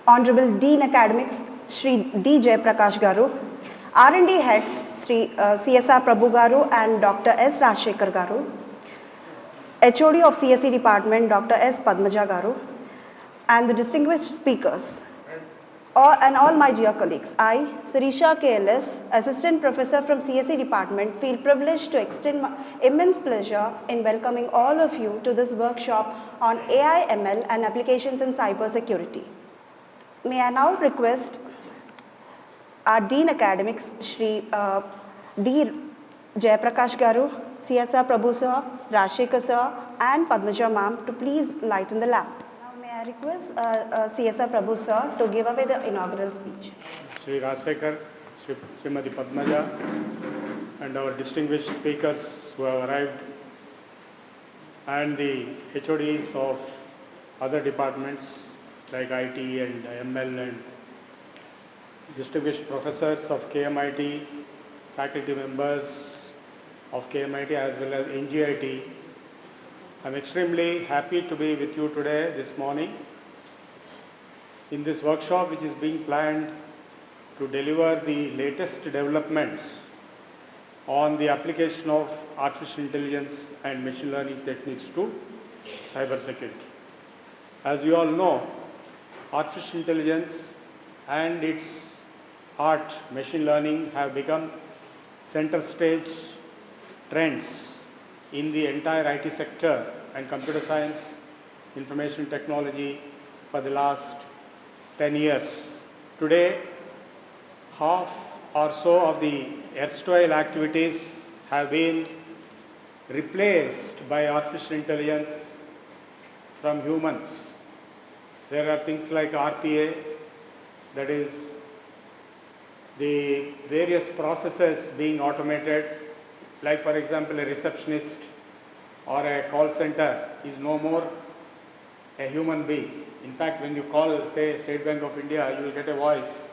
Honorable Dean Academics, Shri D. Prakash Garu, R&D Heads, Shri CSR Prabhu Garu and Dr. S. Rajshekhar Garu, HOD of CSE Department, Dr. S. Padmaja Garu, and the distinguished speakers, and all my dear colleagues. I, Sirisha KLS, Assistant Professor from CSE Department, feel privileged to extend my immense pleasure in welcoming all of you to this workshop on AIML and applications in cybersecurity. May I now request our Dean Academics, Shri D. Jayaprakash Garu, CSR Prabhu Sir, Rajshekhar Sir, and Padmaja Ma'am to please lighten the lamp. Now may I request CSR Prabhu Sir to give away the inaugural speech. Shri Rajasekhar, Srimati Padmaja, and our distinguished speakers who have arrived, and the HODs of other departments like IT and AIML, and distinguished professors of KMIT, faculty members of KMIT as well as NGIT. I'm extremely happy to be with you today, this morning, in this workshop which is being planned to deliver the latest developments on the application of artificial intelligence and machine learning techniques to cybersecurity. As you all know, artificial intelligence and its art, machine learning, have become center stage trends in the entire IT sector and computer science, information technology for the last 10 years. Today, half or so of the erstwhile activities have been replaced by artificial intelligence from humans. There are things like RPA, that is the various processes being automated, like for example a receptionist or a call center is no more a human being. In fact, when you call, say, State Bank of India, you will get a voice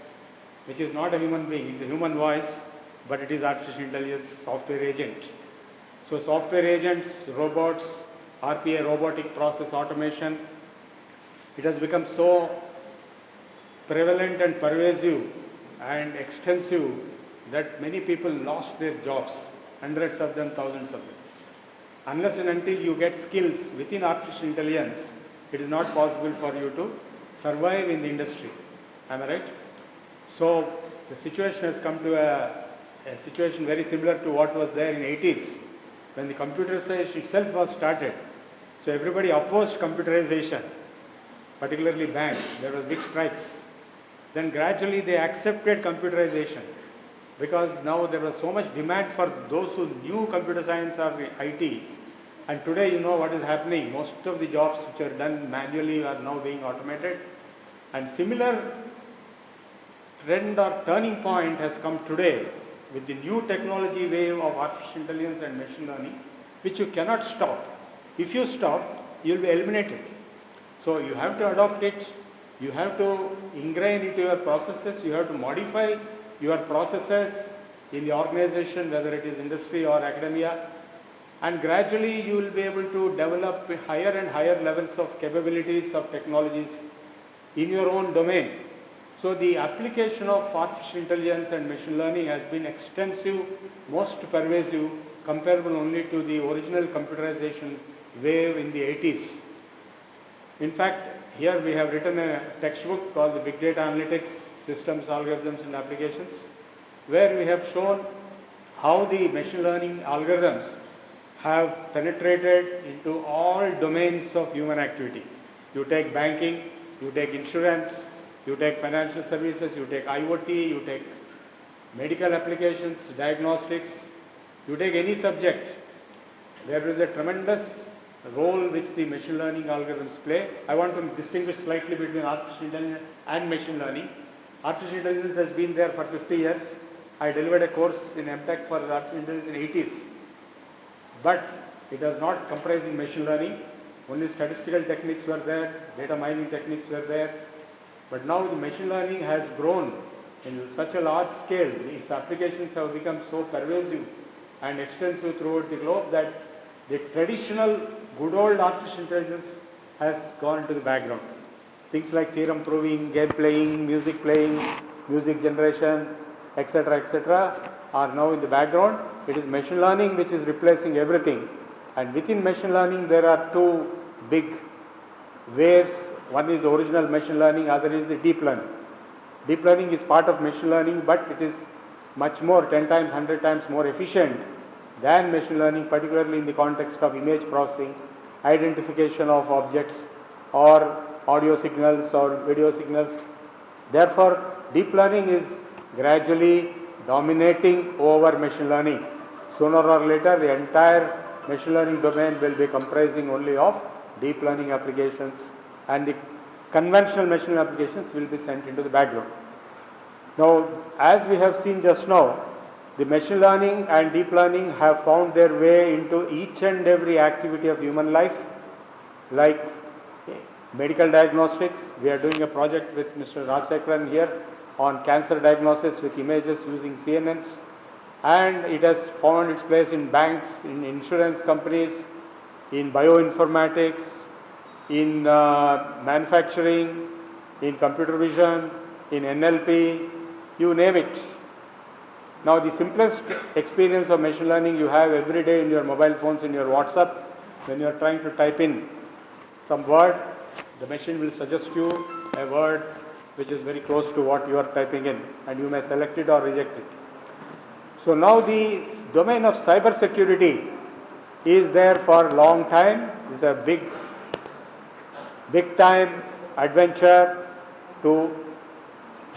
which is not a human being, it's a human voice, but it is artificial intelligence software agent. So software agents, robots, RPA, robotic process automation, it has become so prevalent and pervasive and extensive that many people lost their jobs, hundreds of them, thousands of them. Unless and until you get skills within artificial intelligence, it is not possible for you to survive in the industry. Am I right? So the situation has come to a situation very similar to what was there in 80s when the computerization itself was started. So everybody opposed computerization, particularly banks. There were big strikes. Then gradually they accepted computerization because now there was so much demand for those who knew computer science or IT. And today you know what is happening. Most of the jobs which are done manually are now being automated. And similar trend or turning point has come today with the new technology wave of artificial intelligence and machine learning, which you cannot stop. If you stop, you will be eliminated. So you have to adopt it, you have to ingrain into your processes, you have to modify your processes in the organization, whether it is industry or academia, and gradually you will be able to develop higher and higher levels of capabilities of technologies in your own domain. So the application of artificial intelligence and machine learning has been extensive, most pervasive, comparable only to the original computerization wave in the 80s. In fact, here we have written a textbook called the Big Data Analytics, Systems, Algorithms and Applications, where we have shown how the machine learning algorithms have penetrated into all domains of human activity. You take banking, you take insurance, you take financial services, you take IoT, you take medical applications, diagnostics, you take any subject. There is a tremendous role which the machine learning algorithms play. I want to distinguish slightly between artificial intelligence and machine learning. Artificial intelligence has been there for 50 years. I delivered a course in MTech for artificial intelligence in 80s. But it was not comprising machine learning. Only statistical techniques were there, data mining techniques were there. But now the machine learning has grown in such a large scale. Its applications have become so pervasive and extensive throughout the globe that the traditional good old artificial intelligence has gone into the background. things like theorem proving, game playing, music generation, etc., are now in the background. It is machine learning which is replacing everything. And within machine learning, there are two big waves. One is original machine learning, other is the deep learning. Deep learning is part of machine learning, but it is much more, 10 times, 100 times more efficient than machine learning, particularly in the context of image processing, identification of objects, or audio signals or video signals. Therefore, deep learning is gradually dominating over machine learning. Sooner or later, the entire machine learning domain will be comprising only of deep learning applications, and the conventional machine learning applications will be sent into the background. Now, as we have seen just now, the machine learning and deep learning have found their way into each and every activity of human life, like medical diagnostics. We are doing a project with Mr. Rajshekhar here on cancer diagnosis with images using CNNs, and it has found its place in banks, in insurance companies, in bioinformatics, in manufacturing, in computer vision, in NLP, you name it. Now, the simplest experience of machine learning you have every day in your mobile phones, in your WhatsApp, when you are trying to type in some word, the machine will suggest you a word which is very close to what you are typing in, and you may select it or reject it. So now the domain of cyber security is there for a long time. It's a big time adventure to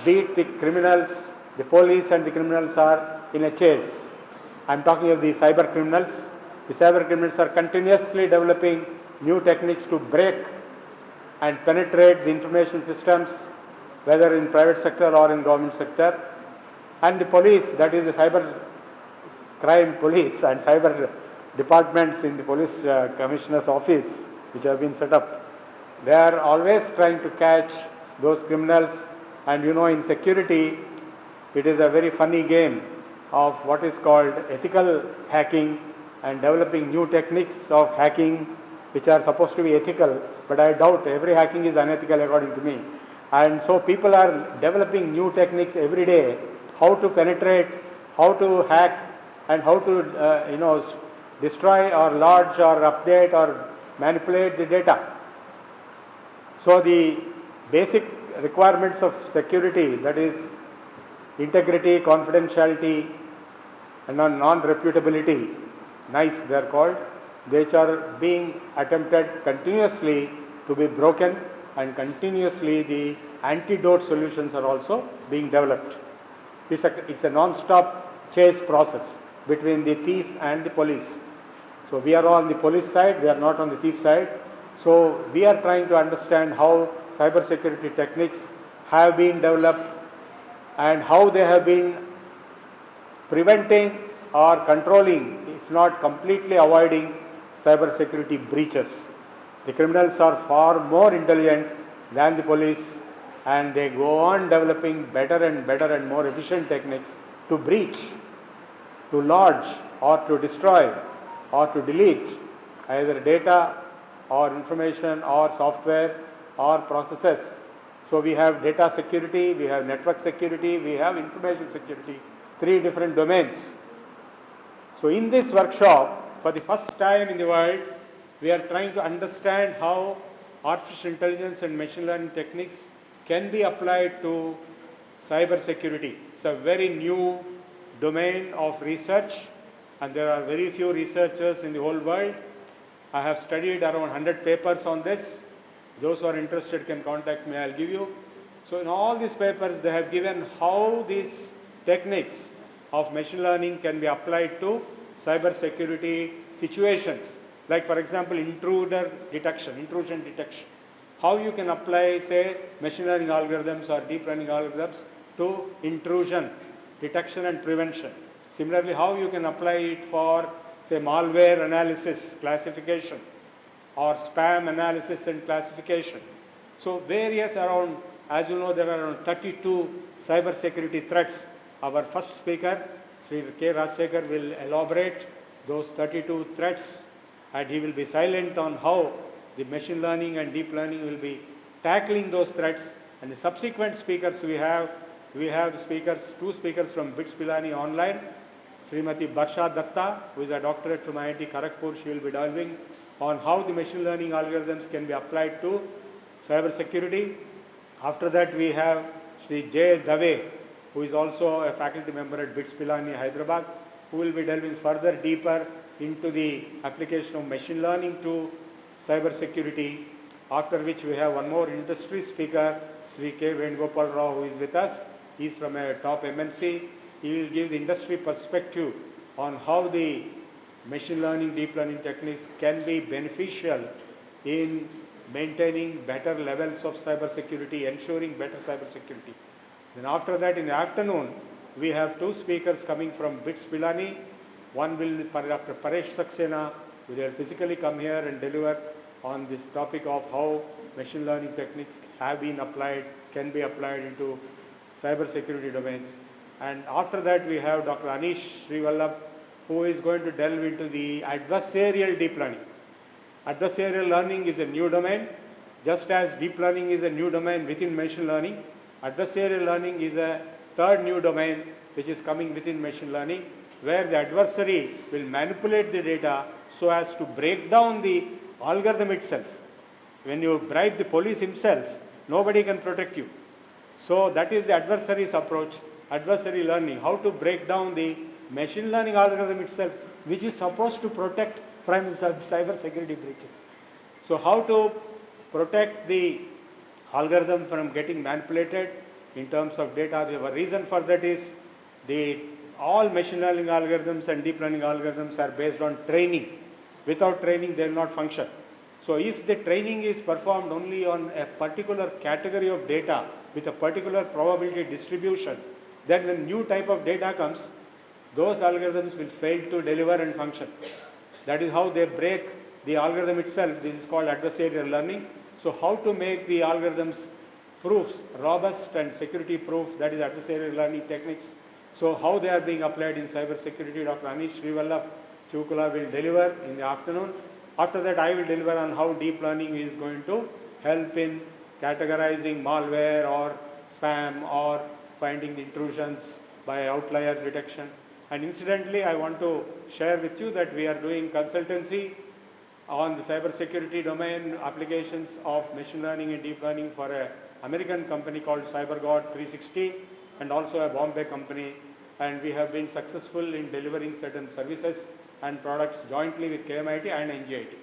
beat the criminals. The police and the criminals are in a chase. I'm talking of the cyber criminals. The cyber criminals are continuously developing new techniques to break and penetrate the information systems, whether in private sector or in government sector. And the police, that is the cyber crime police and cyber departments in the police commissioner's office, which have been set up, they are always trying to catch those criminals. And you know, in security, it is a very funny game of what is called ethical hacking and developing new techniques of hacking which are supposed to be ethical, but I doubt every hacking is unethical according to me. And so people are developing new techniques every day, how to penetrate, how to hack, and how to destroy or lodge or update or manipulate the data. So the basic requirements of security, that is integrity, confidentiality, and non-reputability, NICE they are called, which are being attempted continuously to be broken, and continuously the antidote solutions are also being developed. It's a non-stop chase process between the thief and the police. So we are on the police side, we are not on the thief side. So we are trying to understand how cyber security techniques have been developed and how they have been preventing or controlling, if not completely avoiding, cyber security breaches. The criminals are far more intelligent than the police, and they go on developing better and more efficient techniques to breach, to lodge, or to destroy, or to delete either data or information or software or processes. So we have data security, we have network security, we have information security, three different domains. So in this workshop, for the first time in the world, we are trying to understand how artificial intelligence and machine learning techniques can be applied to cyber security. It's a very new domain of research, and there are very few researchers in the whole world. I have studied around 100 papers on this. Those who are interested can contact me, I'll give you. So in all these papers, they have given how these techniques of machine learning can be applied to cyber security situations. Like for example, intrusion detection. How you can apply, say, machine learning algorithms or deep learning algorithms to intrusion detection and prevention. Similarly, how you can apply it for, say, malware analysis, classification, or spam analysis and classification. So various around, as you know, there are around 32 cyber security threats. Our first speaker, Shri Rajshekhar, will elaborate those 32 threats, and he will be silent on how the machine learning and deep learning will be tackling those threats. And the subsequent speakers we have the speakers, two speakers from BITS Pilani Online, Srimati Barsha Datta, who is a doctorate from IIT Kharagpur. She will be delving on how the machine learning algorithms can be applied to cyber security. After that, we have Shri J. Dave, who is also a faculty member at BITS Pilani, Hyderabad, who will be delving further deeper into the application of machine learning to cyber security. After which we have one more industry speaker, Shri K. Venugopal Rao, who is with us. He is from a top MNC. He will give the industry perspective on how the machine learning, deep learning techniques can be beneficial in maintaining better levels of cyber security, ensuring better cyber security. Then after that, in the afternoon, we have two speakers coming from BITS Pilani. One will be Dr. Paresh Saxena, who will physically come here and deliver on this topic of how machine learning techniques have been applied, can be applied into cyber security domains. And after that, we have Dr. Anish Srivallabh, who is going to delve into the adversarial deep learning. Adversarial learning is a new domain. Just as deep learning is a new domain within machine learning, adversarial learning is a third new domain which is coming within machine learning, where the adversary will manipulate the data so as to break down the algorithm itself. When you bribe the police himself, nobody can protect you. So that is the adversary's approach, adversary learning, how to break down the machine learning algorithm itself, which is supposed to protect from cyber security breaches. So how to protect the algorithm from getting manipulated in terms of data. The reason for that is all machine learning algorithms and deep learning algorithms are based on training. Without training, they will not function. So if the training is performed only on a particular category of data with a particular probability distribution, then when new type of data comes, those algorithms will fail to deliver and function. That is how they break the algorithm itself. This is called adversarial learning. So how to make the algorithms proofs robust and security proof, that is adversarial learning techniques. So how they are being applied in cyber security, Dr. Anish Srivallabh Chukula will deliver in the afternoon. After that, I will deliver on how deep learning is going to help in categorizing malware or spam or finding intrusions by outlier detection. And incidentally, I want to share with you that we are doing consultancy on the cyber security domain applications of machine learning and deep learning for an American company called CyberGuard 360 and also a Bombay company. And we have been successful in delivering certain services and products jointly with KMIT and NGIT.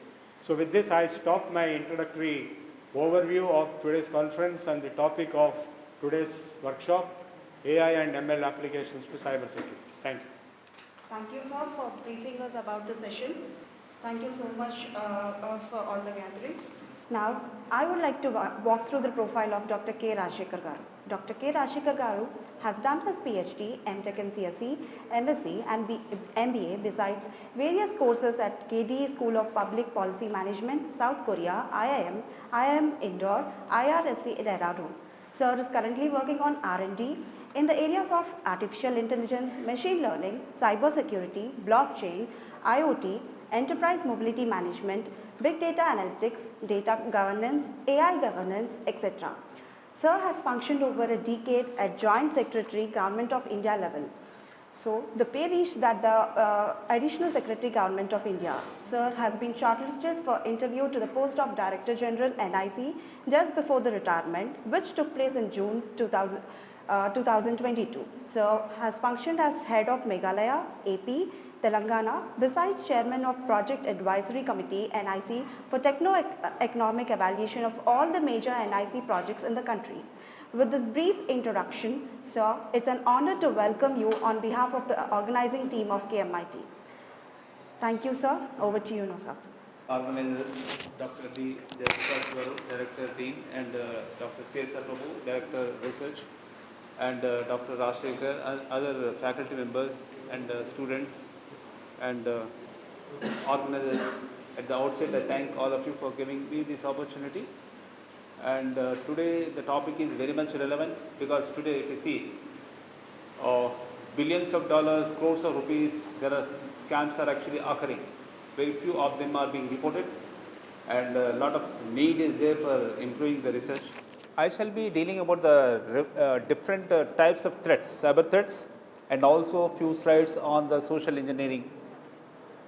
So with this, I stop my introductory overview of today's conference and the topic of today's workshop, AI and ML applications to cybersecurity. Thank you. Thank you, sir, for briefing us about the session. Thank you so much for all the gathering. Now, I would like to walk through the profile of Dr. K. Rajshekhar Garu. Dr. K. Rajshekhar Garu has done his PhD, MTech in CSE, MSc and MBA besides various courses at KDE School of Public Policy Management, South Korea, IIM, IIM Indore, IRSC Dehradun. Sir is currently working on R&D in the areas of artificial intelligence, machine learning, cyber security, blockchain, IoT, enterprise mobility management, big data analytics, data governance, AI governance, etc. Sir has functioned over a decade at Joint Secretary Government of India level. So the pay reached that the Additional Secretary Government of India. Sir has been shortlisted for interview to the post of Director General NIC just before the retirement, which took place in June 2022. Sir has functioned as head of Meghalaya, AP, Telangana, besides chairman of Project Advisory Committee NIC for Techno-Economic Evaluation of all the major NIC projects in the country. With this brief introduction, sir, it's an honor to welcome you on behalf of the organizing team of KMIT. Thank you, sir. Over to you now, sir. Organizers, Dr. D. Rajasekhar, Director Dean, and Dr. C.S.R. Prabhu, Director Research, and Dr. Rajshekhar, and other faculty members and students and organizers. At the outset, I thank all of you for giving me this opportunity. And today the topic is very much relevant because today, if you see, billions of dollars, crores of rupees, there are scams are actually occurring. Very few of them are being reported, and a lot of need is there for improving the research. I shall be dealing about the different types of threats, cyber threats, and also few slides on the social engineering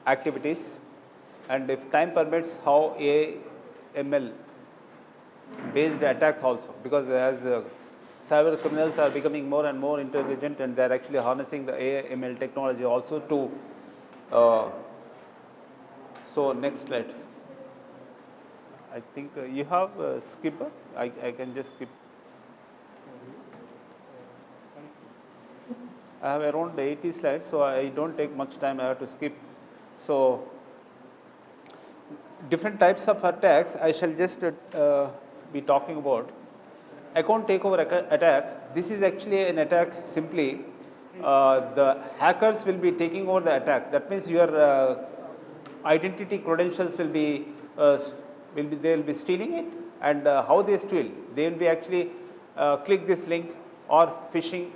activities, and if time permits, how AIML based attacks also, because as cyber criminals are becoming more and more intelligent, and they are actually harnessing the AIML technology also to. So next slide. I think you have a skipper. I can just skip. I have around 80 slides, so I don't take much time. I have to skip. So different types of attacks I shall just be talking about. Account takeover attack. This is actually an attack simply. The hackers will be taking over the attack. That means your identity credentials will be they will be stealing it, and how they steal? They will be actually click this link or phishing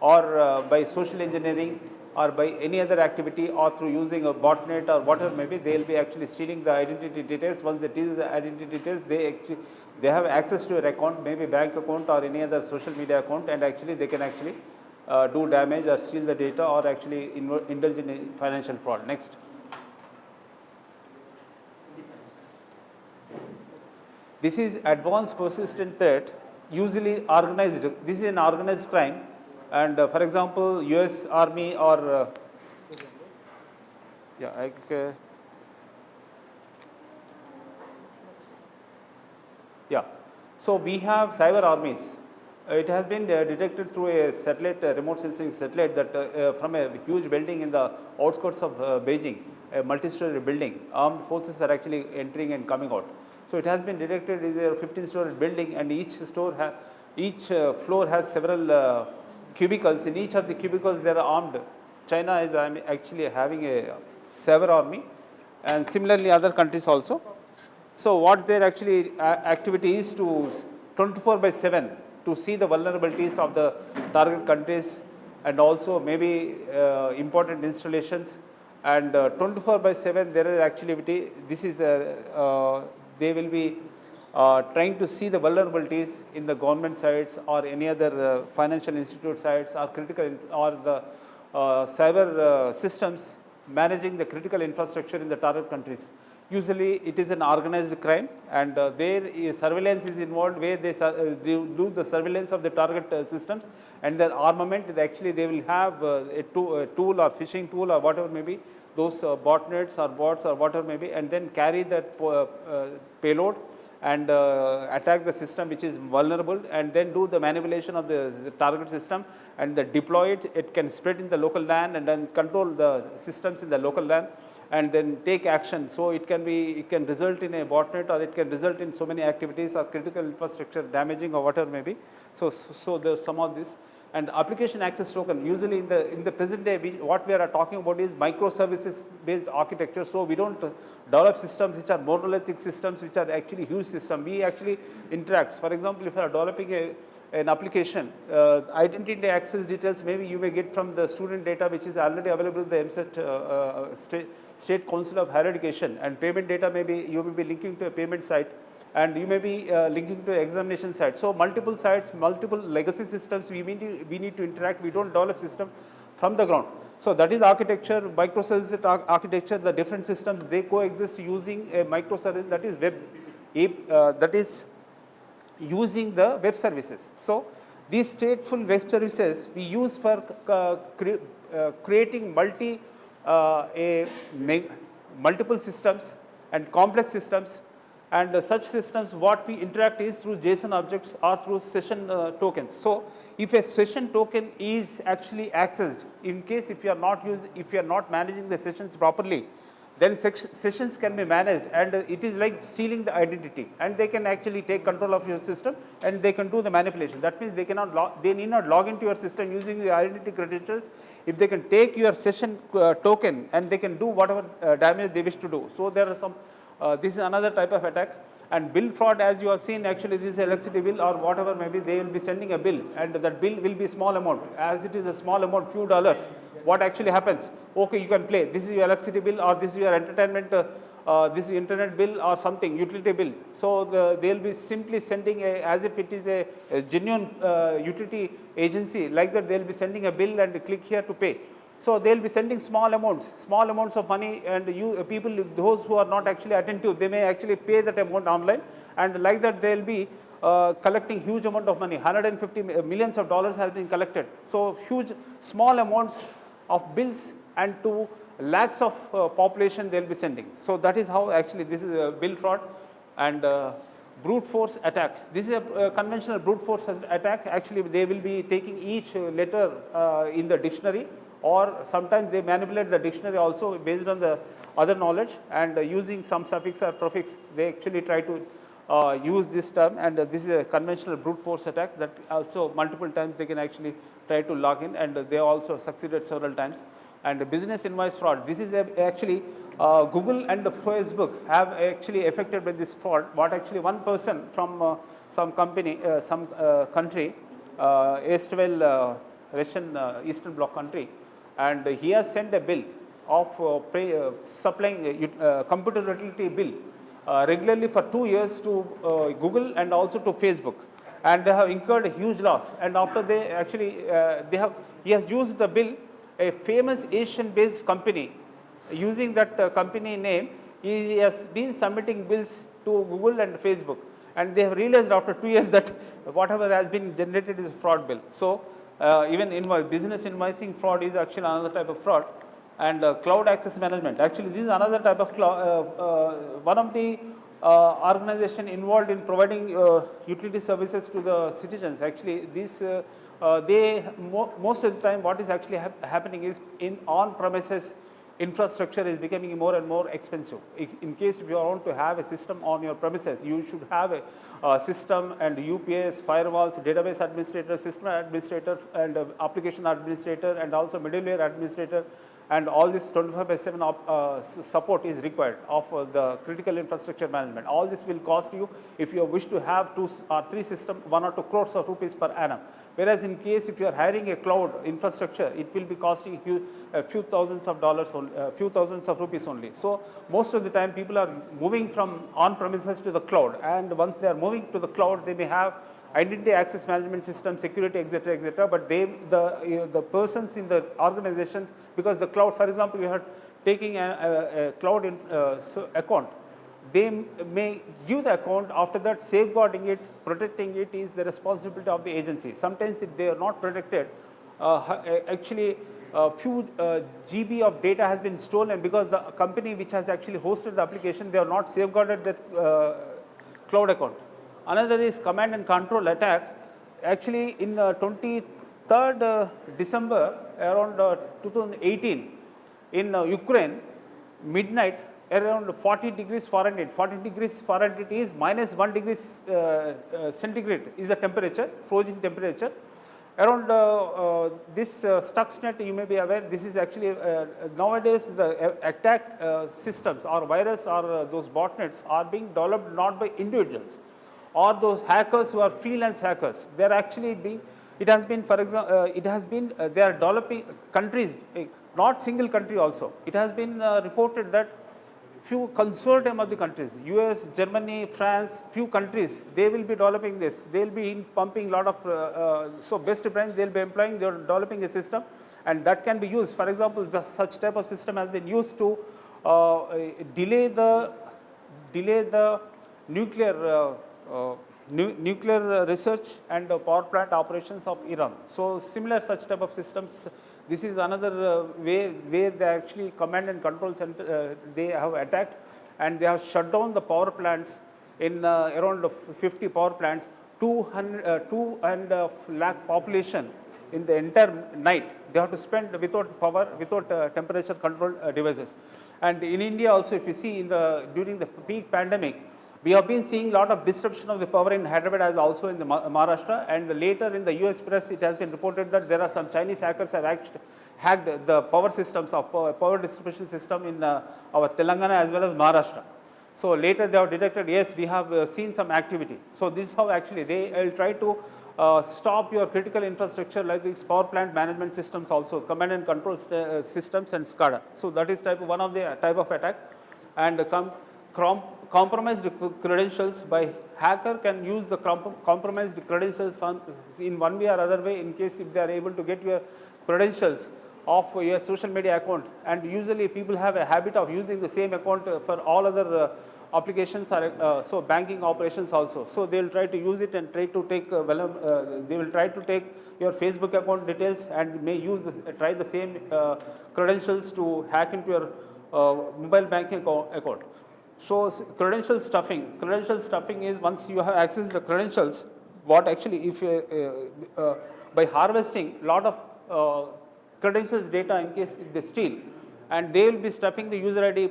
or by social engineering or by any other activity or through using a botnet or whatever maybe, they will be actually stealing the identity details. Once they steal the identity details, they have access to your account, maybe bank account or any other social media account, and actually they can actually do damage or steal the data or actually indulge in financial fraud. Next. This is advanced persistent threat, usually organized. This is an organized crime, and for example, US Army or So we have cyber armies. It has been detected through a satellite, remote sensing satellite, that from a huge building in the outskirts of Beijing, a multi-story building, armed forces are actually entering and coming out. So it has been detected is a 15-story building, and each floor has several cubicles. In each of the cubicles, they are armed. China is actually having a cyber army, and similarly other countries also. So what their actually activity is to 24/7 to see the vulnerabilities of the target countries, and also maybe important installations, and 24/7 there is activity. This is they will be trying to see the vulnerabilities in the government sites or any other financial institute sites or critical or the cyber systems managing the critical infrastructure in the target countries. Usually it is an organized crime, and their surveillance is involved, where they do the surveillance of the target systems, and their armament, actually they will have a tool or phishing tool or whatever may be, those botnets or bots or whatever may be, and then carry that payload and attack the system which is vulnerable, and then do the manipulation of the target system and deploy it. It can spread in the local LAN and then control the systems in the local LAN, and then take action. So it can result in a botnet, or it can result in so many activities or critical infrastructure damaging or whatever may be. So there's some of this. And application access token, usually in the present day, what we are talking about is microservices based architecture. So we don't develop systems which are monolithic systems, which are actually huge systems. We actually interact. For example, if you are developing an application, identity access details maybe you may get from the student data, which is already available in the MSET State Council of Higher Education, and payment data maybe you will be linking to a payment site, and you may be linking to examination site. So multiple sites, multiple legacy systems, we need to interact. We don't develop system from the ground. So that is architecture, microservice architecture. The different systems, they coexist using a microservice, that is web, that is using the web services. So these stateful web services we use for creating multiple systems and complex systems, and such systems what we interact is through JSON objects or through session tokens. So if a session token is actually accessed, in case if you are not managing the sessions properly, then sessions can be managed, and it is like stealing the identity, and they can actually take control of your system, and they can do the manipulation. That means they need not log into your system using the identity credentials. If they can take your session token, and they can do whatever damage they wish to do. So there are some, this is another type of attack. And bill fraud, as you have seen, actually this is electricity bill or whatever maybe, they will be sending a bill, and that bill will be small amount. As it is a small amount, few dollars, what actually happens? Okay, you can play. This is your electricity bill, or this is your entertainment this internet bill or something, utility bill. So they'll be simply sending as if it is a genuine utility agency, like that they'll be sending a bill and click here to pay. So they'll be sending small amounts of money, and people, those who are not actually attentive, they may actually pay that amount online, and like that they'll be collecting huge amount of money. 150 millions of dollars have been collected. So huge, small amounts of bills, and to lakhs of population they'll be sending. So that is how actually this is a bill fraud and brute force attack. This is a conventional brute force attack. Actually, they will be taking each letter in the dictionary, or sometimes they manipulate the dictionary also based on the other knowledge, and using some suffix or prefix, they actually try to use this term, and this is a conventional brute force attack that also multiple times they can actually try to log in, and they also succeeded several times. And business invoice fraud, this is actually Google and Facebook have actually affected by this fraud. What actually one person from some company, some country, erstwhile Russian Eastern Bloc country, and he has sent a bill of supplying computer utility bill regularly for 2 years to Google and also to Facebook, and they have incurred a huge loss. And after they actually he has used the bill, a famous Asian based company, using that company name, he has been submitting bills to Google and Facebook, and they have realized after 2 years that whatever has been generated is a fraud bill. So even business invoicing fraud is actually another type of fraud. And cloud access management, actually this is another type of one of the organization involved in providing utility services to the citizens. Actually this most of the time what is actually happening is in on premises infrastructure is becoming more and more expensive. In case if you want to have a system on your premises, you should have a system and UPS, firewalls, database administrator, system administrator, and application administrator, and also middleware administrator, and all this 24/7 support is required of the critical infrastructure management. All this will cost you, if you wish to have 2 or 3 systems, 1 or 2 crores of rupees per annum. Whereas in case if you are hiring a cloud infrastructure, it will be costing you a few thousands of dollars, few thousands of rupees only. So most of the time people are moving from on premises to the cloud, and once they are moving to the cloud, they may have identity access management system, security, etc., but the persons in the organizations, because the cloud, for example, you are taking a cloud account, they may give the account, after that safeguarding it, protecting it is the responsibility of the agency. Sometimes if they are not protected, actually few GB of data has been stolen, because the company which has actually hosted the application, they are not safeguarded that cloud account. Another is command and control attack. Actually in 23rd December around 2018 in Ukraine, midnight, around 40 degrees Fahrenheit. 40 degrees Fahrenheit is minus 1 degrees centigrade is the temperature, frozen temperature. Around this Stuxnet, you may be aware, this is actually nowadays the attack systems or virus or those botnets are being developed not by individuals or those hackers who are freelance hackers. They are actually being, it has been, for example, it has been, they are developing countries, not single country also. It has been reported that few consortium of the countries, US, Germany, France, few countries, they will be developing this. They will be pumping a lot of, so best brains they will be employing, they are developing a system, and that can be used. For example, such type of system has been used to delay the nuclear nuclear research and power plant operations of Iran. So similar such type of systems, this is another way where they actually command and control center, they have attacked, and they have shut down the power plants in around 50 power plants, 2.5 lakh population in the entire night. They have to spend without power, without temperature control devices. And in India also, if you see during the peak pandemic, we have been seeing a lot of disruption of the power in Hyderabad as also in the Maharashtra, and later in the US press it has been reported that there are some Chinese hackers have hacked the power systems of power distribution system in our Telangana as well as Maharashtra. So later they have detected, yes, we have seen some activity. So this is how actually they will try to stop your critical infrastructure like these power plant management systems also, command and control systems and SCADA. So that is one of the type of attack. and compromised credentials by hacker can use the compromised credentials in one way or other way, in case if they are able to get your credentials of your social media account. And usually people have a habit of using the same account for all other applications or so banking operations also. So they will try to use it and try to take they will try to take your Facebook account details and may use this, try the same credentials to hack into your mobile banking account. So credential stuffing is once you have accessed the credentials, what actually if by harvesting lot of credentials data in case if they steal, and they will be stuffing the user ID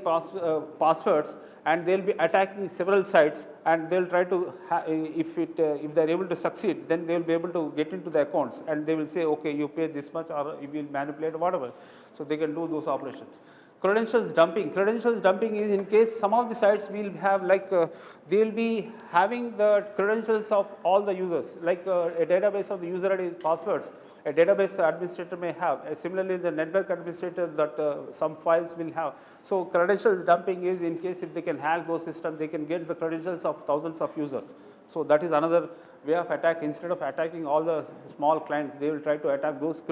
passwords, and they will be attacking several sites, and they will try to if they are able to succeed, then they will be able to get into the accounts, and they will say, okay, you pay this much, or you will manipulate whatever. So they can do those operations. Credentials dumping is in case some of the sites will have like they will be having the credentials of all the users, like a database of the user ID passwords a database administrator may have. Similarly, the network administrator that some files will have. So credentials dumping is in case if they can hack those systems, they can get the credentials of thousands of users. So that is another way of attack. Instead of attacking all the small clients, they will try to attack those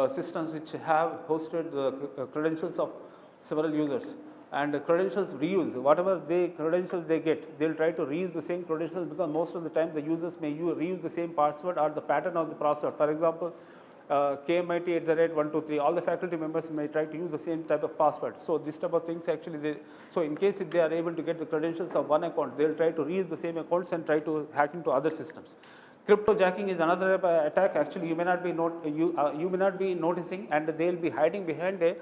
systems which have hosted the credentials of several users. And credentials reuse, whatever credentials they get, they will try to reuse the same credentials, because most of the time the users may reuse the same password or the pattern of the password. For example, KMIT@123, all the faculty members may try to use the same type of password. So this type of things actually, so in case if they are able to get the credentials of one account, they will try to reuse the same accounts and try to hack into other systems. Cryptojacking is another attack. Actually, you may not be noticing, and they will be hiding behind a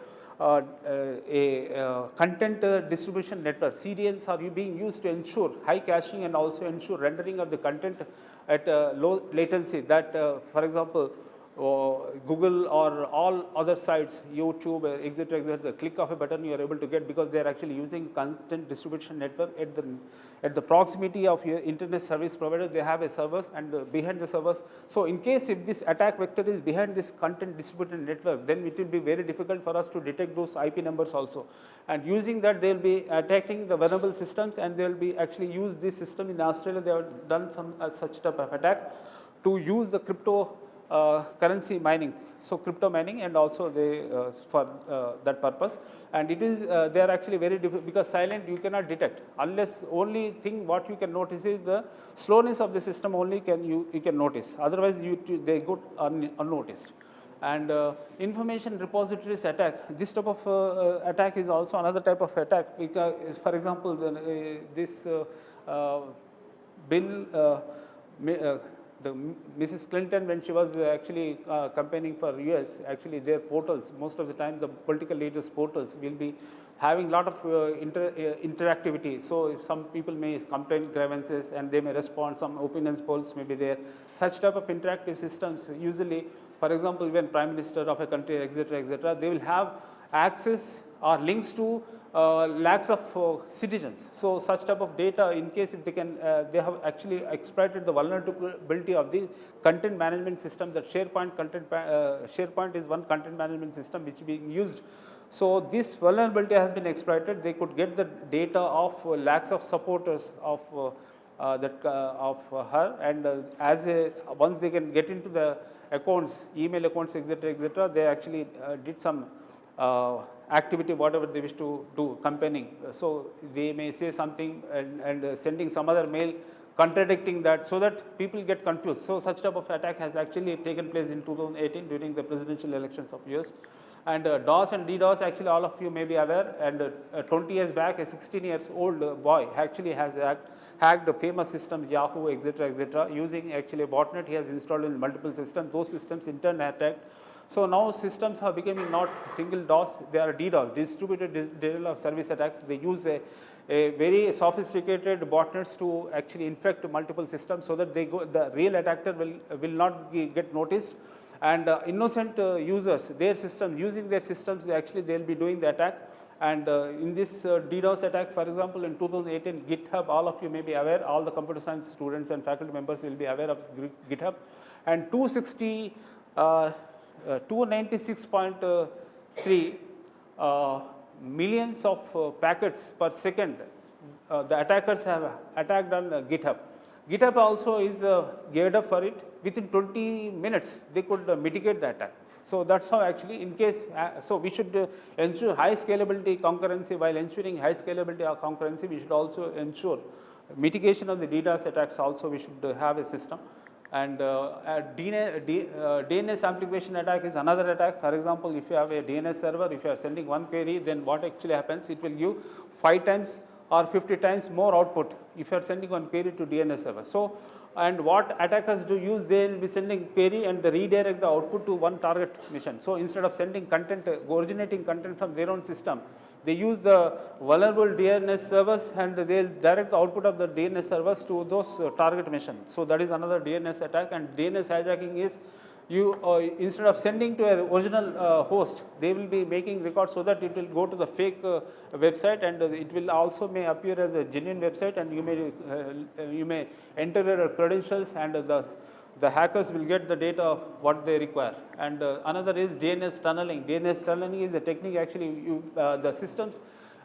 content distribution network. CDNs are being used to ensure high caching and also ensure rendering of the content at low latency. That, for example, Google or all other sites, YouTube, etc., the click of a button you are able to get, because they are actually using content distribution network at the proximity of your internet service provider. They have a servers, and behind the servers. So in case if this attack vector is behind this content distributed network, then it will be very difficult for us to detect those IP numbers also. And using that, they will be attacking the vulnerable systems, and they will be actually use this system in Australia. They have done some such type of attack to use the currency mining, so crypto mining, and also they for that purpose. And it is they are actually very difficult, because silent you cannot detect, unless only thing what you can notice is the slowness of the system only you can notice, otherwise they go unnoticed. And information repositories attack, this type of attack is also another type of attack, because for example this bill the Mrs. Clinton, when she was actually campaigning for US, actually their portals, most of the time the political leaders' portals will be having lot of interactivity. So if some people may complain grievances and they may respond, some opinions polls may be there. Such type of interactive systems usually, for example, when Prime Minister of a country, etc., they will have access or links to lakhs of citizens. So such type of data, in case if they can, they have actually exploited the vulnerability of the content management system. That SharePoint is one content management system which is being used. So this vulnerability has been exploited. They could get the data of lakhs of supporters of her, and once they can get into the accounts, email accounts, etc., they actually did some activity, whatever they wish to do, campaigning. So they may say something and sending some other mail contradicting that, so that people get confused. So such type of attack has actually taken place in 2018 during the presidential elections of US. And DOS and DDoS, actually all of you may be aware, and 20 years back a 16 years old boy actually has hacked the famous system Yahoo, etc., using actually a botnet he has installed in multiple systems. Those systems in turn attacked. So now systems are becoming not single DOS, they are DDoS, distributed denial of service attacks. They use a very sophisticated botnets to actually infect multiple systems, so that the real attacker will not get noticed, and innocent users, using their systems, they'll be doing the attack. And in this DDoS attack, for example, in 2018, GitHub, all of you may be aware, all the computer science students and faculty members will be aware of GitHub, and 296.3 millions of packets per second. The attackers have attacked on GitHub. GitHub also is geared up for it. Within 20 minutes, they could mitigate the attack. So that's how actually, in case, so we should ensure high scalability concurrency. While ensuring high scalability or concurrency, we should also ensure mitigation of the DDoS attacks. Also, we should have a system. And DNS amplification attack is another attack. For example, if you have a DNS server, if you are sending one query, then what actually happens? It will give 5 times or 50 times more output if you are sending one query to DNS server. So, and what attackers do use, they will be sending query and they redirect the output to one target mission. So, instead of sending content, originating content from their own system, they use the vulnerable DNS servers and they will direct the output of the DNS servers to those target missions. So, that is another DNS attack. And DNS hijacking is, you instead of sending to an original host, they will be making records so that it will go to the fake website, and it will also may appear as a genuine website, and you may enter your credentials, and the hackers will get the data of what they require. And another is DNS tunneling. DNS tunneling is a technique actually the systems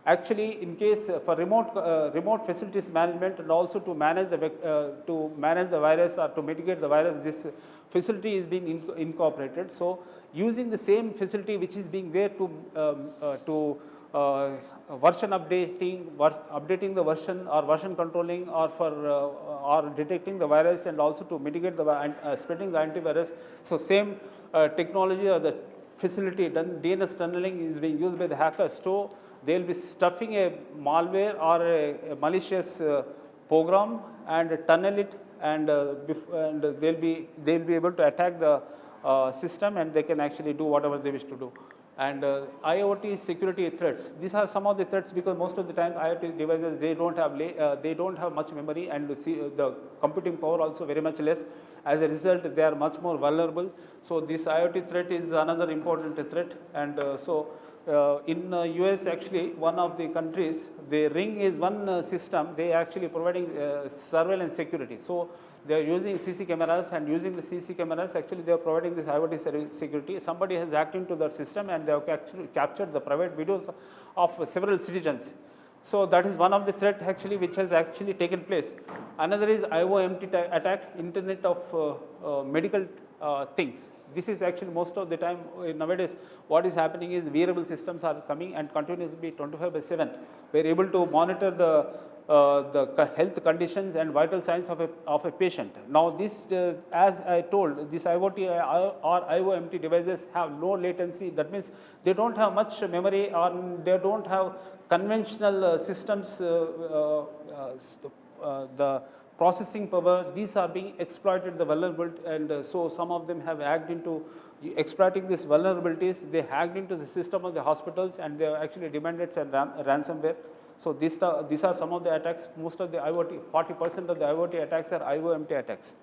actually, in case for remote facilities management, and also to manage the virus or to mitigate the virus, this facility is being incorporated. So, using the same facility which is being there to version updating the version or version controlling, or for or detecting the virus, and also to mitigate the spreading the antivirus. So, same technology or the facility DNS tunneling is being used by the hackers. So, they will be stuffing a malware or a malicious program and tunnel it, and they'll be able to attack the system, and they can actually do whatever they wish to do. And IoT security threats. These are some of the threats, because most of the time IoT devices, they don't have much memory, and the computing power also very much less. As a result, they are much more vulnerable. So, this IoT threat is another important threat. And in US, actually, one of the countries, the Ring is one system, they actually providing surveillance security. So, they are using CC cameras, and using the CC cameras, actually they are providing this IoT security. Somebody has hacked into that system, and they have actually captured the private videos of several citizens. So, that is one of the threat actually which has actually taken place. Another is IOMT attack, Internet of Medical things. This is actually most of the time nowadays what is happening is wearable systems are coming and continuously 25/7. We are able to monitor the health conditions and vital signs of a patient. Now, this as I told, this IoT or IOMT devices have low latency. That means they don't have much memory, or they don't have conventional systems, the processing power. These are being exploited, the vulnerability, and so some of them have hacked into exploiting these vulnerabilities. They hacked into the system of the hospitals, and they have actually demanded some ransomware. So, these are some of the attacks. Most of the IoT, 40% of the IoT attacks are IOMT attacks.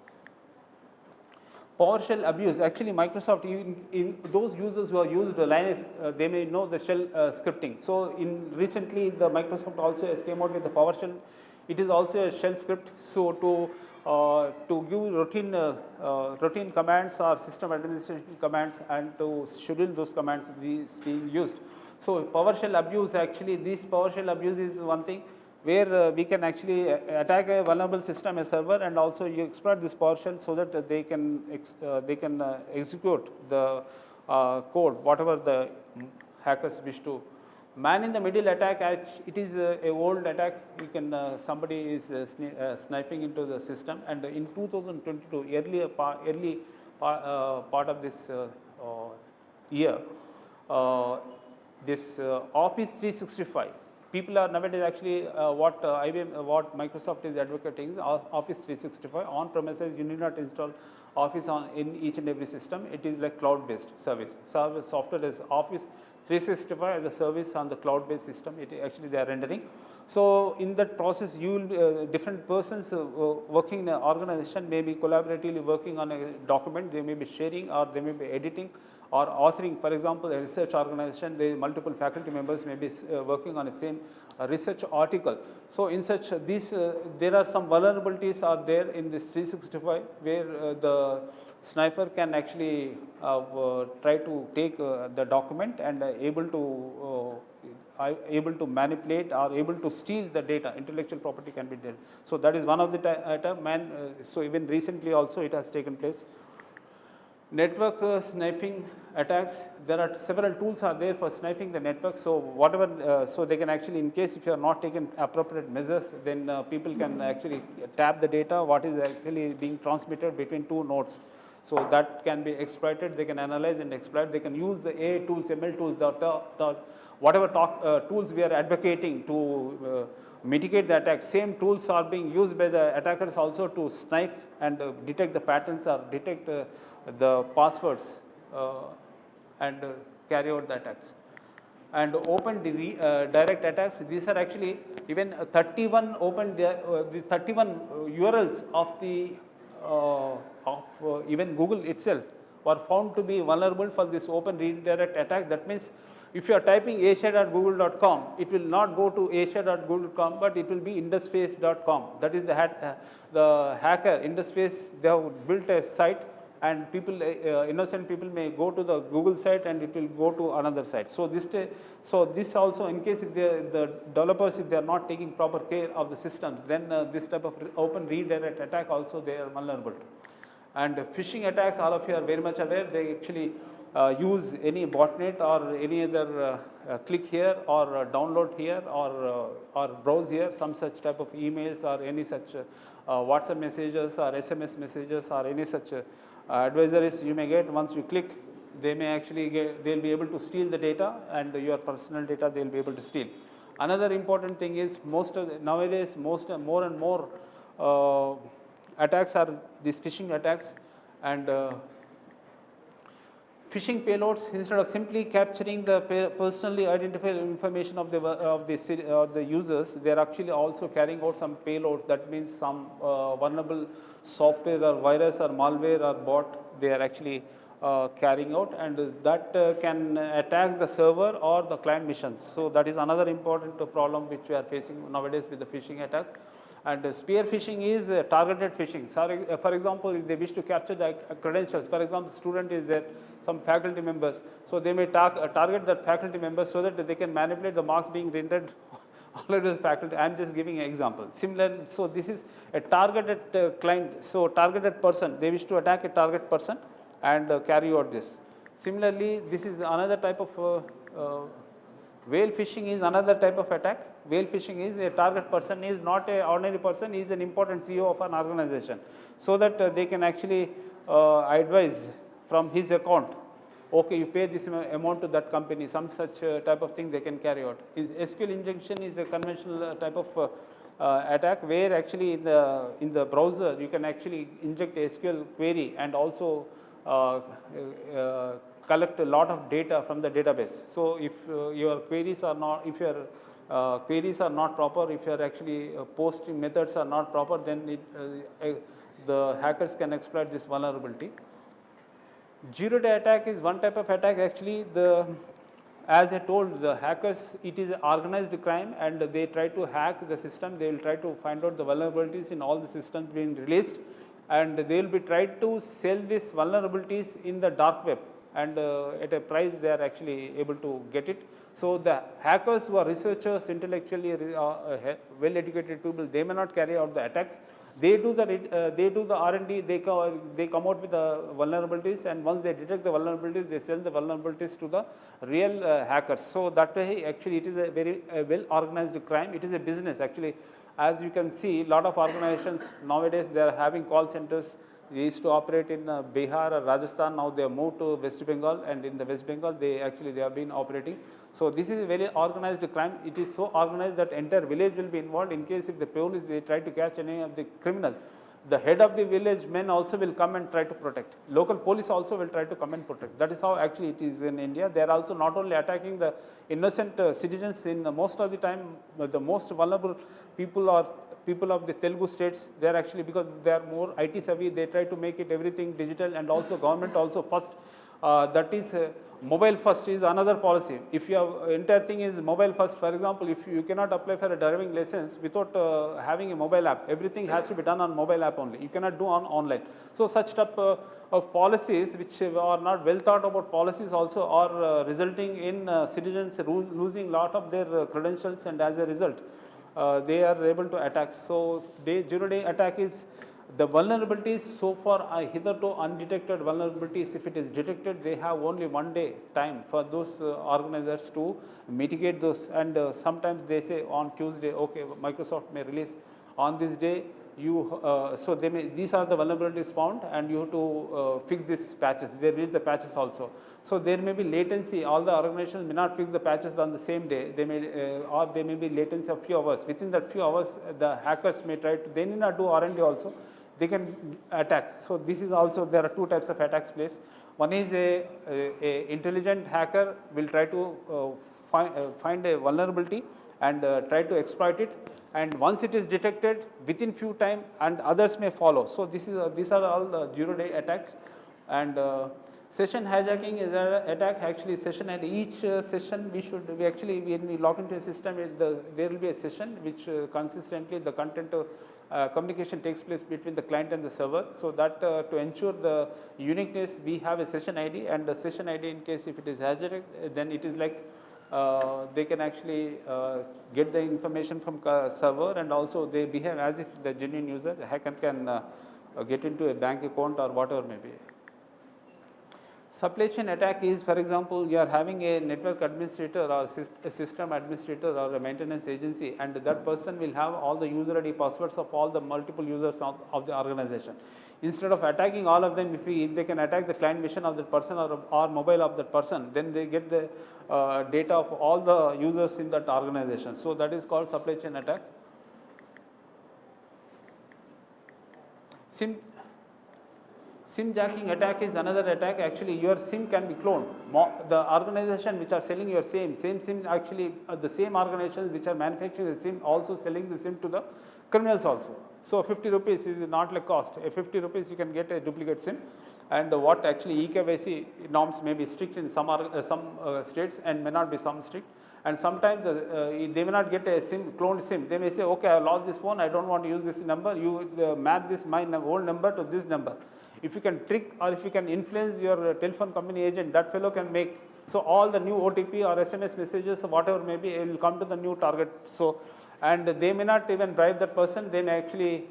PowerShell abuse. Actually, Microsoft, in those users who have used Linux, they may know the shell scripting. So, recently the Microsoft also has came out with the PowerShell. It is also a shell script. So, to give routine commands or system administration commands, and to schedule those commands is being used. So, PowerShell abuse, actually this PowerShell abuse is one thing where we can actually attack a vulnerable system, a server, and also you exploit this PowerShell so that they can execute the code, whatever the hackers wish to. Man in the middle attack, it is a old attack. You can somebody is sniping into the system, and in 2022, early part of this year, this Office 365. People are nowadays actually what Microsoft is advocating is Office 365 on premises. You need not install Office in each and every system. It is like cloud-based service. Software is Office 365 as a service on the cloud-based system. It actually they are rendering. So, in that process, you will different persons working in an organization may be collaboratively working on a document. They may be sharing, or they may be editing or authoring. For example, a research organization, the multiple faculty members may be working on the same research article. So, in such there are some vulnerabilities are there in this 365 where the sniper can actually try to take the document and able to able to manipulate or able to steal the data. Intellectual property can be dealt. So that is one of the so even recently also it has taken place. Network sniping attacks, there are several tools are there for sniping the network. So whatever, so they can actually, in case if you are not taking appropriate measures, then people can actually tap the data, what is actually being transmitted between two nodes. So that can be exploited, they can analyze and exploit, they can use the AI tools, ML tools, whatever tools we are advocating to mitigate the attack. Same tools are being used by the attackers also to snipe and detect the patterns or detect the passwords and carry out the attacks. And open direct attacks, these are actually even 31 the 31 URLs of the even Google itself were found to be vulnerable for this open redirect attack. That means if you are typing asia.google.com, it will not go to asia.google.com, but it will be indusface.com. That is the hacker Indusface. They have built a site, and people, innocent people may go to the Google site and it will go to another site. So this also, in case if the developers, if they are not taking proper care of the system, then this type of open redirect attack also they are vulnerable to. And phishing attacks, all of you are very much aware, they actually use any botnet or any other click here or download here or browse here, some such type of emails or any such WhatsApp messages or SMS messages or any such advisories you may get. Once you click, they may actually they'll be able to steal the data, and your personal data they'll be able to steal. Another important thing is nowadays more and more attacks are these phishing attacks, and phishing payloads, instead of simply capturing the personally identified information of the users, they are actually also carrying out some payload. That means some vulnerable software or virus or malware or bot they are actually carrying out, and that can attack the server or the client missions. So that is another important problem which we are facing nowadays with the phishing attacks. And spear phishing is targeted phishing. Sorry, for example, if they wish to capture the credentials, for example, student is there, some faculty members, so they may target that faculty members so that they can manipulate the marks being rendered already the faculty. I am just giving an example. Similarly, so this is a targeted client, so targeted person, they wish to attack a target person and carry out this. Similarly, this is another type of whale phishing is another type of attack. Whale phishing is a target person is not an ordinary person, he is an important CEO of an organization, so that they can actually advise from his account, okay, you pay this amount to that company, some such type of thing they can carry out. SQL injection is a conventional type of attack, where actually in the browser you can actually inject a SQL query and also collect a lot of data from the database. So if your queries are not, if your queries are not proper, if your actually posting methods are not proper, then the hackers can exploit this vulnerability. Zero-day attack is one type of attack. Actually, as I told, the hackers, it is organized crime, and they try to hack the system. They will try to find out the vulnerabilities in all the systems being released, and they will be trying to sell these vulnerabilities in the dark web, and at a price they are actually able to get it. So the hackers who are researchers, intellectually well educated people, they may not carry out the attacks. They do the R&D, they come out with the vulnerabilities, and once they detect the vulnerabilities, they sell the vulnerabilities to the real hackers. So that way actually it is a very well organized crime. It is a business actually. As you can see, a lot of organizations nowadays, they are having call centers. They used to operate in Bihar or Rajasthan. Now they have moved to West Bengal, and in the West Bengal they have been operating. So this is a very organized crime. It is so organized that entire village will be involved. In case if the police they try to catch any of the criminals, the head of the village men also will come and try to protect. Local police also will try to come and protect. That is how actually it is in India. They are also not only attacking the innocent citizens. In most of the time, the most vulnerable people are people of the Telugu states. They are actually, because they are more IT savvy, they try to make it everything digital, and also government also first That is mobile first is another policy. If your entire thing is mobile first, for example, if you cannot apply for a driving license without having a mobile app, everything has to be done on mobile app only. You cannot do on online. So such type of policies which are not well thought about policies also are resulting in citizens losing lot of their credentials, and as a result they are able to attack. So zero-day attack is the vulnerabilities so far are hitherto undetected vulnerabilities. If it is detected, they have only 1 day time for those organizers to mitigate those, and sometimes they say on Tuesday, okay, Microsoft may release on this day. So they may, these are the vulnerabilities found, and you have to fix these patches. They release the patches also. So there may be latency. All the organizations may not fix the patches on the same day. They may or there may be latency of few hours. Within that few hours, the hackers may try to. They need not do R&D also. They can attack. So this is also, there are two types of attacks place. One is a intelligent hacker will try to find a vulnerability and try to exploit it. And once it is detected, within few time, and others may follow. So these are all the zero-day attacks. And session hijacking is an attack. Actually, session at each session we actually when we log into a system, there will be a session which consistently the content communication takes place between the client and the server. So that to ensure the uniqueness, we have a session ID, and the session ID, in case if it is hijacked, then it is like they can actually get the information from server, and also they behave as if the genuine user. The hacker can get into a bank account or whatever may be. Supply chain attack is, for example, you are having a network administrator or a system administrator or a maintenance agency, and that person will have all the user ID passwords of all the multiple users of the organization. Instead of attacking all of them, if they can attack the client machine of that person or mobile of that person, then they get the data of all the users in that organization. So that is called supply chain attack. SIM jacking attack is another attack. Actually, your SIM can be cloned. The organization which are selling your same SIM, actually the same organizations which are manufacturing the SIM also selling the SIM to the criminals also. So 50 rupees is not like cost. 50 rupees you can get a duplicate SIM. And what actually eKYC norms may be strict in some states and may not be some strict. And sometimes they may not get a SIM, cloned SIM. They may say, okay, I lost this phone, I don't want to use this number. You map this my old number to this number. If you can trick or if you can influence your telephone company agent, that fellow can make. So all the new OTP or SMS messages, whatever may be, it will come to the new target. So, and they may not even bribe that person. They may actually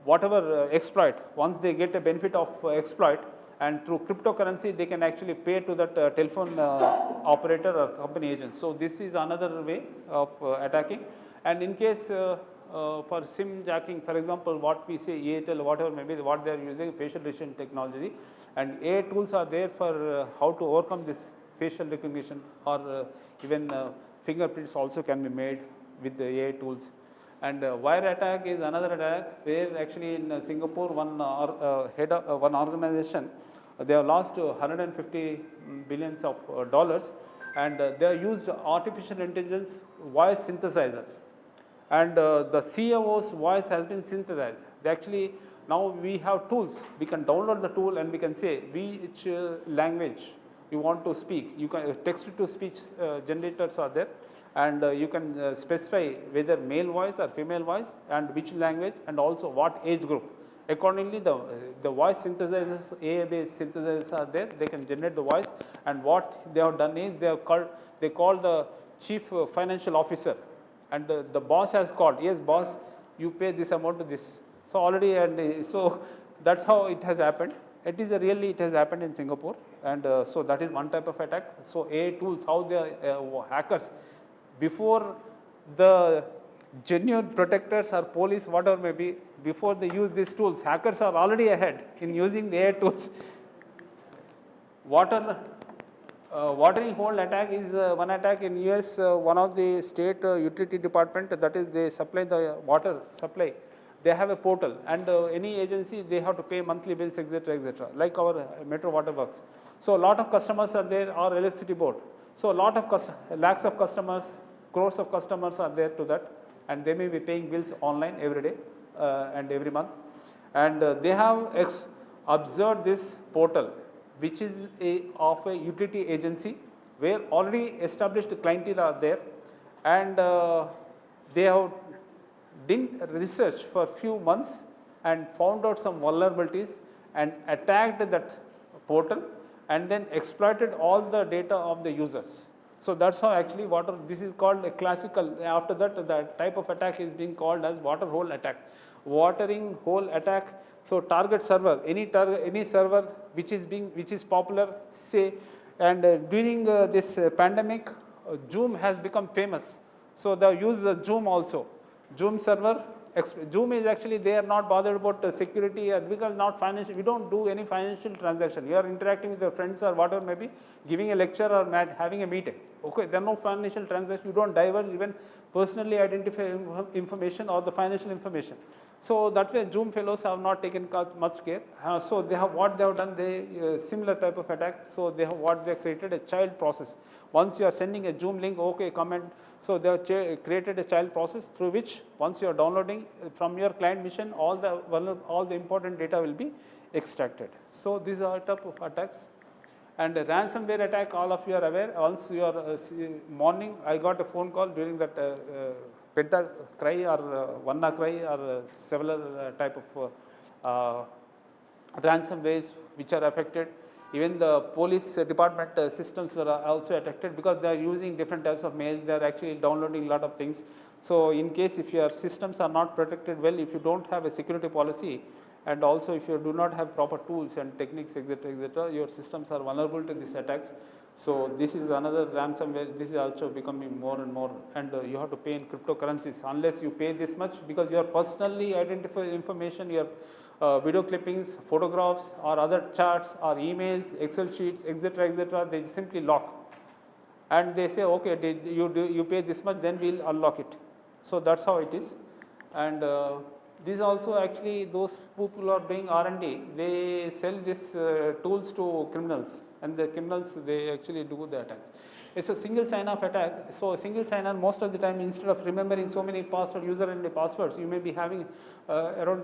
whatever exploit. Once they get a benefit of exploit, and through cryptocurrency, they can actually pay to that telephone operator or company agent. So this is another way of attacking. And in case for SIM jacking, for example, what we say AIML, whatever maybe what they are using, facial recognition technology, and AI tools are there for how to overcome this facial recognition, or even fingerprints also can be made with the AI tools. And wire attack is another attack where actually in Singapore one organization, they have lost 150 billions of dollars, and they have used artificial intelligence voice synthesizers. And the CEO's voice has been synthesized. They actually, now we have tools. We can download the tool and we can say which language you want to speak. You can text to speech generators are there, and you can specify whether male voice or female voice and which language and also what age group. Accordingly, the voice synthesizers, AI-based synthesizers are there. They can generate the voice, and what they have done is they call the chief financial officer. And the boss has called, yes boss, you pay this amount to this. So already, and so that's how it has happened. It is really, it has happened in Singapore, and so that is one type of attack. So AI tools, how the hackers, before the genuine protectors or police, whatever may be, before they use these tools, hackers are already ahead in using the AI tools. Watering hole attack is one attack in US. One of the state utility department, that is they supply the water supply. They have a portal, and any agency they have to pay monthly bills, etc., like our Metro Water Works. So a lot of customers are there, or electricity board. So a lot of lakhs of customers, crores of customers are there to that, and they may be paying bills online every day and every month. And they have observed this portal which is of a utility agency where already established clientele are there, and they have did research for few months and found out some vulnerabilities and attacked that portal and then exploited all the data of the users. So that's how actually this is called a classical, after that the type of attack is being called as water hole attack. Watering hole attack. So target server, any server which is popular, say, and during this pandemic, Zoom has become famous. So they use Zoom also. Zoom server, Zoom is actually, they are not bothered about security because not financial, we don't do any financial transaction. You are interacting with your friends or whatever, maybe giving a lecture or having a meeting. Okay, there are no financial transaction, you don't diverge even personally identify information or the financial information. So that way Zoom fellows have not taken much care. So they have what they have done, they similar type of attack. So they have what they created a child process. Once you are sending a Zoom link, okay, comment. So they have created a child process through which once you are downloading from your client machine, all the important data will be extracted. So these are type of attacks. And ransomware attack, all of you are aware. Once you are morning, I got a phone call during that Penta cry or Vanna cry or several type of ransomwares which are affected. Even the police department systems were also affected because they are using different types of mail. They are actually downloading a lot of things. So in case if your systems are not protected well, if you don't have a security policy, and also if you do not have proper tools and techniques, etc., your systems are vulnerable to these attacks. So this is another ransomware. This is also becoming more and more, and you have to pay in cryptocurrencies unless you pay this much, because your personally identified information, your video clippings, photographs, or other charts, or emails, Excel sheets, etc., they simply lock, and they say, okay, you pay this much, then we'll unlock it. So that's how it is. And these also actually, those people who are doing R&D, they sell these tools to criminals, and the criminals, they actually do the attacks. It's a single sign-off attack. So single sign-on, most of the time, instead of remembering so many user and passwords, you may be having around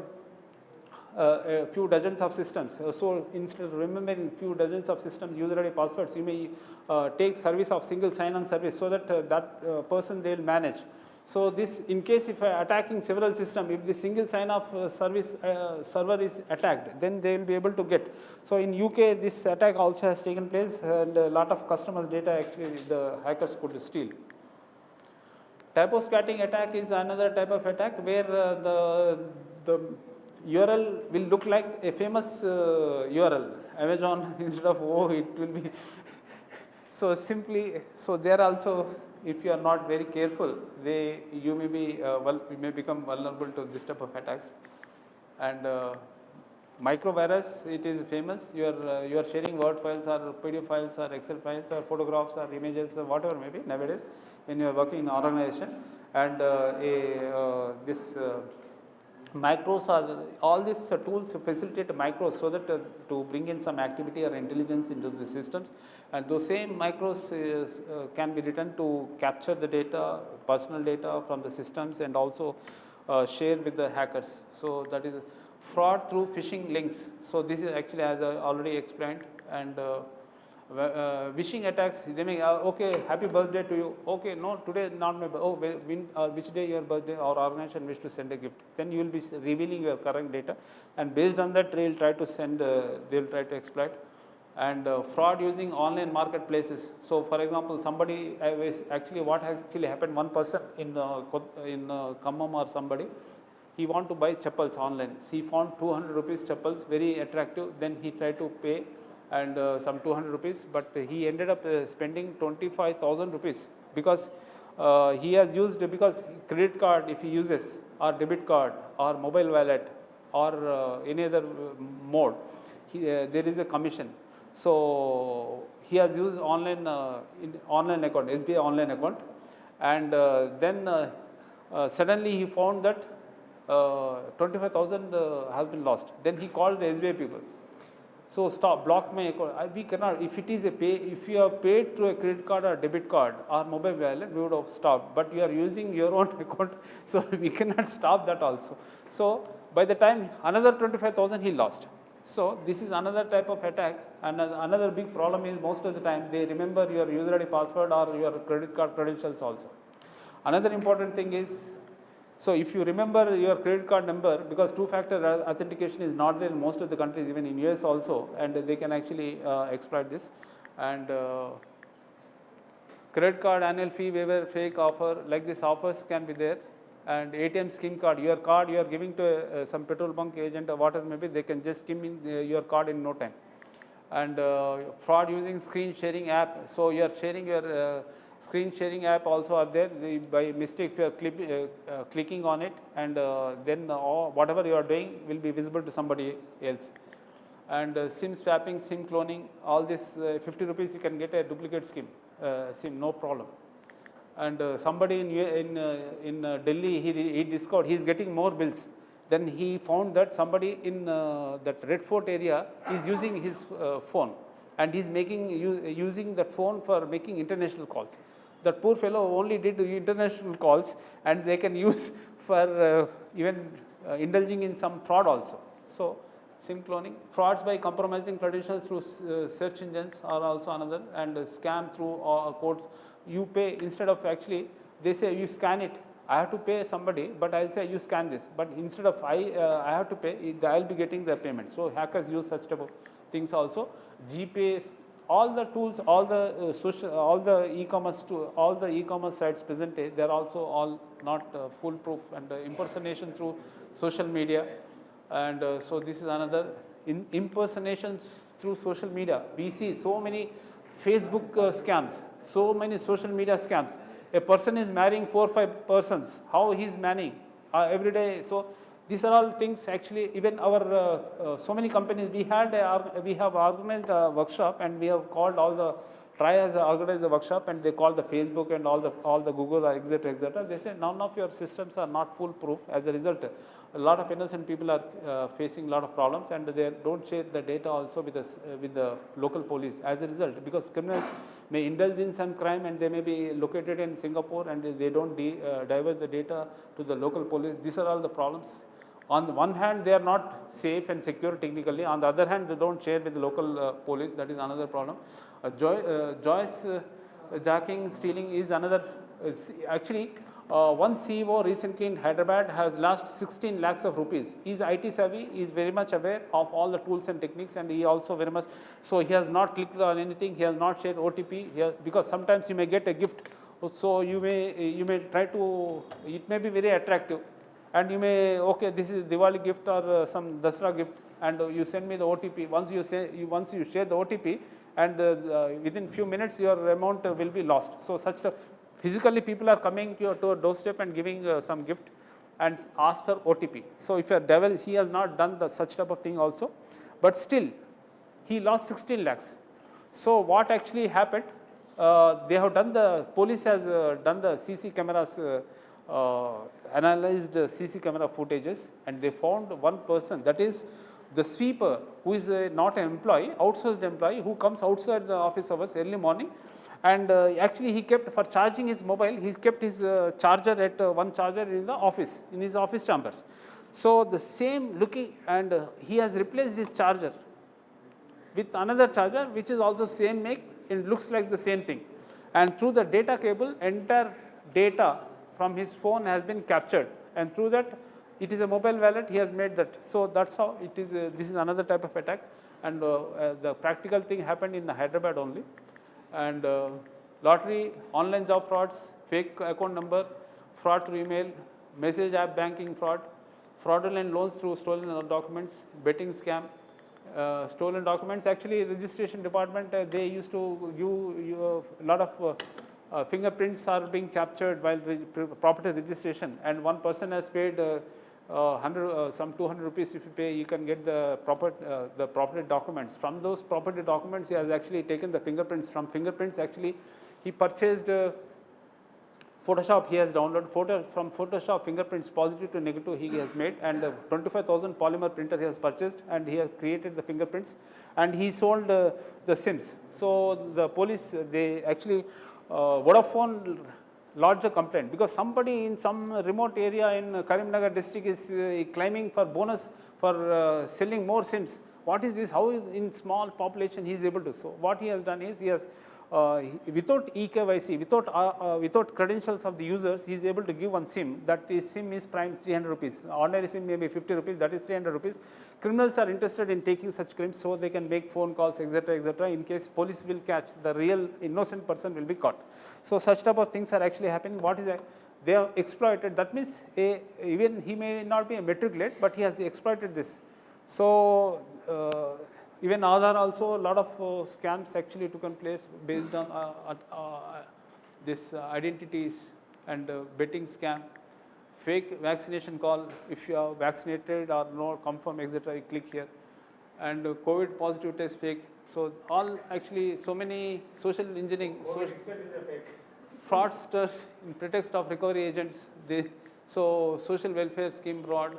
a few dozens of systems. So instead of remembering few dozens of systems user ID passwords, you may take service of single sign-on service, so that that person they will manage. So this, in case if attacking several systems, if the single sign-off service server is attacked, then they will be able to get. So in UK, this attack also has taken place, and a lot of customers' data actually the hackers could steal. Typo-squatting attack is another type of attack where the URL will look like a famous URL, Amazon, instead of it will be. So simply, so there also, if you are not very careful, you may become vulnerable to this type of attacks. And microvirus, it is famous. You are sharing Word files or PDF files or Excel files or photographs or images or whatever maybe nowadays when you are working in an organization, and this macros are, all these tools facilitate macros so that to bring in some activity or intelligence into the systems, and those same macros can be written to capture the data, personal data from the systems, and also share with the hackers. So that is fraud through phishing links. So this is actually, as I already explained, and wishing attacks, they may okay, happy birthday to you, okay, no, today not my which day your birthday, or organization wish to send a gift, then you will be revealing your current data, and based on that they will try to send, they will try to exploit. And fraud using online marketplaces. So for example, somebody, actually what actually happened, one person in Khammam or somebody, he want to buy chappals online. He found 200 rupees chappals very attractive, then he tried to pay and some 200 rupees, but he ended up spending 25,000 rupees, because he has used, because credit card if he uses, or debit card or mobile wallet or any other mode, there is a commission. So he has used online account, SBI online account, and then suddenly he found that 25,000 has been lost. Then he called the SBI people. So stop, block my account. We cannot, if it is if you have paid through a credit card or debit card or mobile wallet, we would have stopped. But you are using your own account, so we cannot stop that also. So by the time another 25,000 he lost. So this is another type of attack, and another big problem is most of the time they remember your user ID password or your credit card credentials also. Another important thing is, so if you remember your credit card number, because two-factor authentication is not there in most of the countries, even in US also, and they can actually exploit this. And credit card annual fee waiver, fake offer, like this offers can be there. And ATM scheme card you are giving to some petrol bunk agent or whatever maybe, they can just skim in your card in no time. And fraud using screen sharing app, so you are sharing your screen sharing app also are there. By mistake if you are clicking on it, and then whatever you are doing will be visible to somebody else. And SIM swapping, SIM cloning, all this 50 rupees you can get a duplicate SIM, no problem. And somebody in Delhi, he discovered he is getting more bills. Then he found that somebody in that Red Fort area is using his phone, and he is using that phone for making international calls. That poor fellow only did international calls, and they can use for even indulging in some fraud also. So SIM cloning, frauds by compromising credentials through search engines are also another, and scam through codes. You pay instead of actually, they say you scan it. I have to pay somebody, but I'll say you scan this. But instead of I have to pay, I'll be getting the payment. So hackers use such type of things also. GPay, all the tools, all the all the e-commerce sites present, they are also all not foolproof, and impersonation through social media. And so this is another impersonations through social media. We see so many Facebook scams, so many social media scams. A person is marrying 4 or 5 persons. How he is marrying every day? So these are all things actually. Even our so many companies, we have organized a workshop, and we have called all the organize a workshop, and they call the Facebook and all the Google, etc. They say none of your systems are not foolproof. As a result, a lot of innocent people are facing a lot of problems, and they don't share the data also with the local police. As a result, because criminals may indulge in some crime, and they may be located in Singapore, and they don't divulge the data to the local police. These are all the problems. On the one hand, they are not safe and secure technically. On the other hand, they don't share with the local police. That is another problem. Joyce jacking, stealing is another. Actually, one CEO recently in Hyderabad has lost 16 lakhs of rupees. He is IT savvy. He is very much aware of all the tools and techniques, and he also very much. So he has not clicked on anything. He has not shared OTP, because sometimes you may get a gift. So you may try to. It may be very attractive. And you may, okay, this is Diwali gift or some Dasra gift, and you send me the OTP. Once you share the OTP, and within few minutes your amount will be lost. So such physically people are coming to your doorstep and giving some gift and ask for OTP. So if a devil, he has not done such type of thing also, but still he lost 16 lakhs. So what actually happened? They have done police has done the CC cameras. Analyzed CC camera footages, and they found one person, that is the sweeper, who is not an employee, outsourced employee, who comes outside the office hours early morning, and actually he kept, for charging his mobile, he kept his charger at one charger in the office, in his office chambers. So the same looking, and he has replaced his charger with another charger which is also same make, it looks like the same thing, and through the data cable, entire data from his phone has been captured, and through that, it is a mobile wallet, he has made that. So that's how it is. This is another type of attack, and the practical thing happened in Hyderabad only. And lottery, online job frauds, fake account number, fraud through email, message app banking fraud, fraudulent loans through stolen documents, betting scam. Stolen documents, actually registration department, they used to give you a lot of fingerprints are being captured while property registration, and one person has paid some 200 rupees. If you pay, you can get the property documents. From those property documents, he has actually taken the fingerprints. From fingerprints, actually he purchased Photoshop. He has downloaded from Photoshop, fingerprints positive to negative he has made, and 25,000 polymer printer he has purchased, and he has created the fingerprints, and he sold the SIMs. So the police, they actually Vodafone lodged a complaint, because somebody in some remote area in Karimnagar district is claiming for bonus for selling more SIMs. what is this, how in small population he is able to. So what he has done is, he has without eKYC, without credentials of the users, he is able to give one SIM. That is, SIM is prime 300 rupees, ordinary SIM may be 50 rupees, that is 300 rupees. Criminals are interested in taking such crimes, so they can make phone calls, etc., in case police will catch, the real innocent person will be caught. So such type of things are actually happening. What is that? They have exploited, that means even he may not be a matriculate, but he has exploited this. So even Aadhaar also, a lot of scams actually took place based on this identities and betting scam, fake vaccination call, if you are vaccinated or no, confirm, etc., you click here, and COVID positive test fake. So all actually, so many social engineering, fraudsters in pretext of recovery agents, so social welfare scheme fraud,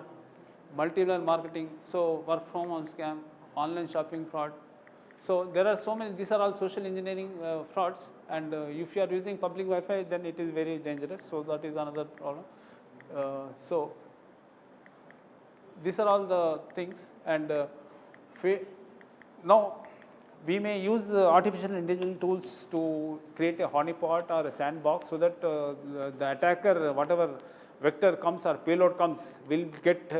multi-level marketing, so work from home scam, online shopping fraud. So there are so many, these are all social engineering frauds, and if you are using public Wi-Fi, then it is very dangerous. So that is another problem. So these are all the things, and now we may use artificial intelligence tools to create a honeypot or a sandbox, so that the attacker, whatever vector comes or payload comes, will get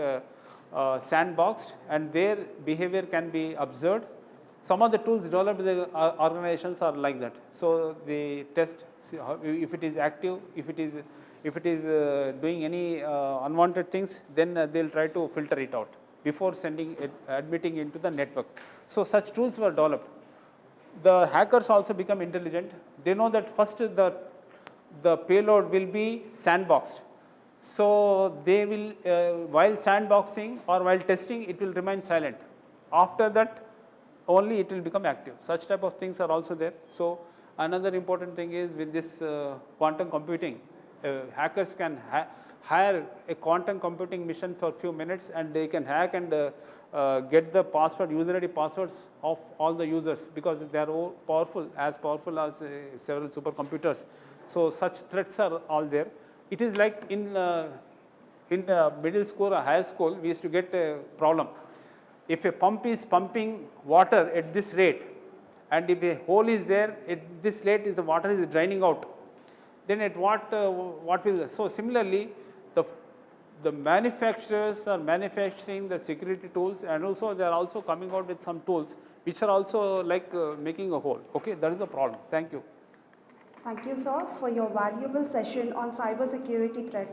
sandboxed, and their behavior can be observed. Some of the tools developed by the organizations are like that. So they test, see how, if it is active, if it is doing any unwanted things, then they'll try to filter it out before sending it, admitting into the network. So such tools were developed. The hackers also become intelligent. They know that first the payload will be sandboxed. So they will, while sandboxing or while testing, it will remain silent. After that, only it will become active. Such type of things are also there. So another important thing is, with this quantum computing, hackers can hire a quantum computing mission for a few minutes, and they can hack and get the password, user ID passwords of all the users, because they are all powerful as several supercomputers. So such threats are all there. It is like in middle school or higher school, we used to get a problem. If a pump is pumping water at this rate, and if a hole is there at this rate, is the water is draining out, then at what will, so similarly, the manufacturers are manufacturing the security tools, and also they are also coming out with some tools which are also like making a hole. Okay, that is the problem. Thank you. Thank you, sir, for your valuable session on cybersecurity threats.